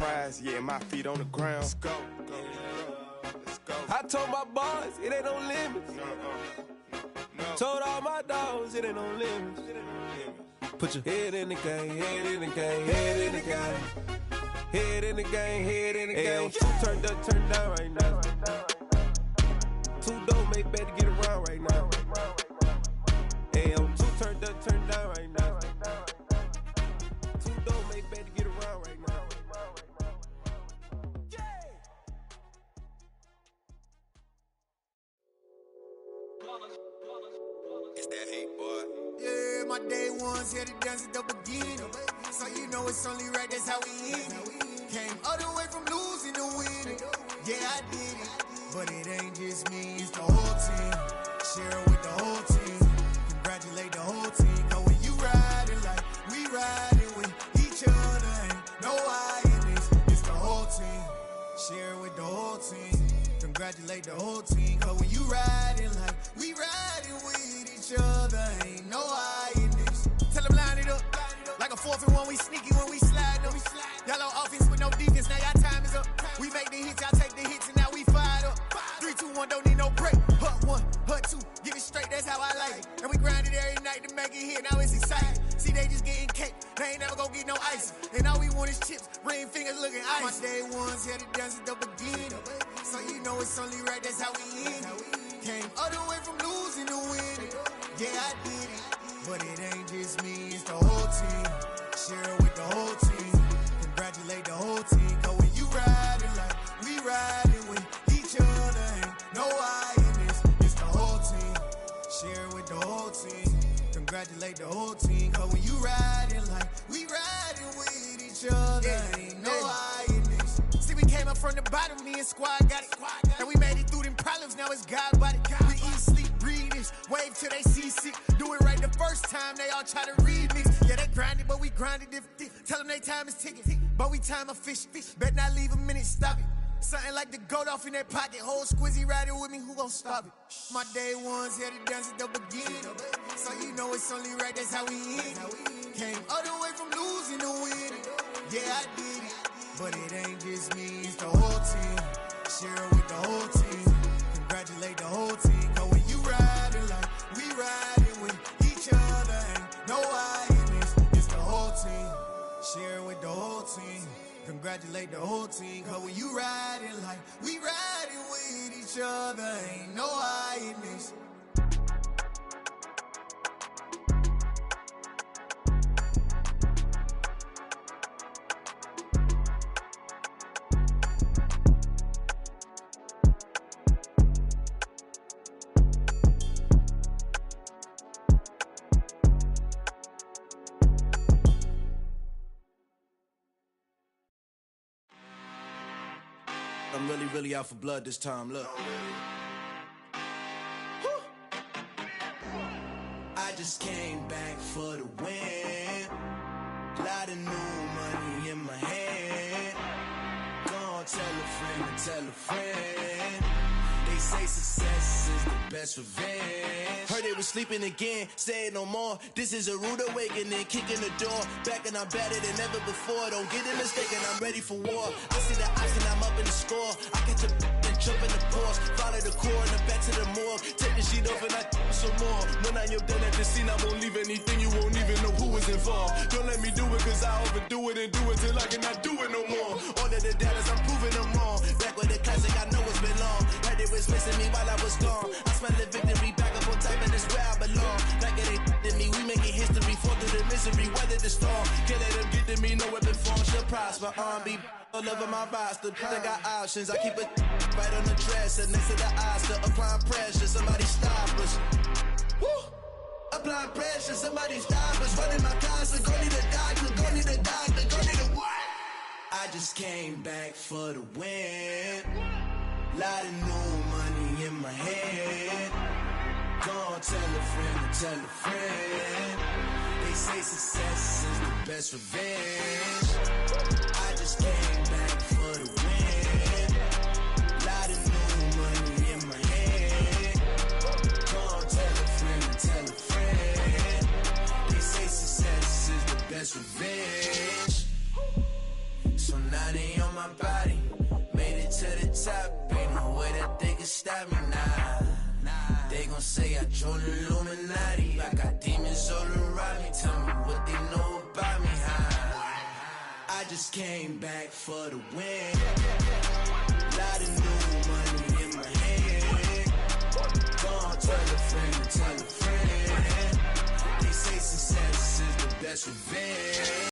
[SPEAKER 11] prize, yeah, my feet on the ground. Let's go. Let's go. I told my boys, it ain't no limits. No. Told all my dogs, it ain't no limits. Put your head in the game, head in the game, head in the game. Head in the game, head in the game. Two turned up, turned down right now. Two dope make better get around right now. Hey, I'm two turned up, turned down right now. Two dope make better get around right now.
[SPEAKER 12] It's that hate, boy.
[SPEAKER 2] Yeah, my day ones here to dance at the beginning. So you know it's only right, that's how we end it. Came all the way from losing to winning. Yeah, I did it. But it ain't just me, it's the whole team. Share it with the whole team. Congratulate the whole team. Cause when you riding like we riding with each other, ain't no I in this. It's the whole team. Share it with the whole team. Congratulate the whole team. Cause when you riding like we riding with each other, ain't no I in this. Tell them line it up. Like a 4th and 1, we sneaky when we slide up. Y'all on offense with no defense, now y'all time is up. We make the hits, y'all take the hits, and now we fired up. 3, 2, 1, don't need no break. Hut 1, hut 2, get it straight, that's how I like it. And we grind it every night to make it hit, now it's exciting. See, they just getting cake, they ain't never gonna get no ice. And all we want is chips, ring fingers looking ice. My day ones here to dance at the beginning. So you know it's only right, that's how we end it. Came all the way from losing to winning. Yeah, I did it. But it ain't just me, it's the whole team. Share it with the whole team. Congratulate the whole team. Cause when you riding like we riding with each other, ain't no I in this. It's the whole team. Share it with the whole team. Congratulate the whole team. Cause when you riding like we riding with each other, ain't no I in this. See, we came up from the bottom, me and squad got it. And we made it through them problems, now it's God body. We eat, sleep, breathe this. Wave till they see sick. Do it right the first time, they all try to remix. Yeah, they grinded, but we grinded different. Tell them they time is ticking, but we time a fish. Bet not leave a minute, stop it. Something like the goat off in that pocket. Whole squizzy riding with me, who gon' stop it? My day ones here to dance at the beginning. So you know it's only right, that's how we end it. Came all the way from losing to winning. Yeah, I did it. But it ain't just me, it's the whole team. Share it with the whole team. Congratulate the whole team. Cause when you riding like we riding with each other, ain't no I in this. It's the whole team. Share it with the whole team. Congratulate the whole team. Cause when you riding like we riding with each other, ain't no I in this.
[SPEAKER 13] I'm really out for blood this time, look. I just came back for the win. Lot of new money in my hand. Gonna tell a friend and tell a friend. They say success is the best revenge. Heard they was sleeping again, say it no more. This is a rude awakening, kicking the door. Back and I'm better than ever before. Don't get it mistaken, I'm ready for war. I see the option, I'm up in the score. I catch a and jump in the Porsche. Follow the core and the back to the morgue. Take the sheet off and I some more. When I am done at the scene, I won't leave anything. You won't even know who was involved. Don't let me do it cause I overdo it and do it till I cannot do it no more. All of the data, I'm proving them wrong. Back with the classic, I know it's been long. Heard it was missing me while I was gone. I smell the victory back up on top and it's where I belong. Like it ain't to me, we making history. Fall through the misery, weather the storm. Can't let them get to me, no weapon form shall prosper. R&B all over my roster. I got options, I keep it right on the dresser. Next to the Oscar, applying pressure. Somebody stop us. Woo! Applying pressure, somebody stop us. Running my concert, go need a doctor, go need a doctor, go need a what? I just came back for the win. Lot of new money in my head. Gonna tell a friend and tell a friend. They say success is the best revenge. I just came back for the win. Lot of new money in my head. Gonna tell a friend and tell a friend. They say success is the best revenge. So now they stop me, nah. They gon' say I joined the Illuminati. I got demons all around me. Tell me what they know about me, I just came back for the win. Lot of new money in my hand. Go on, tell a friend, tell a friend. They say success is the best revenge.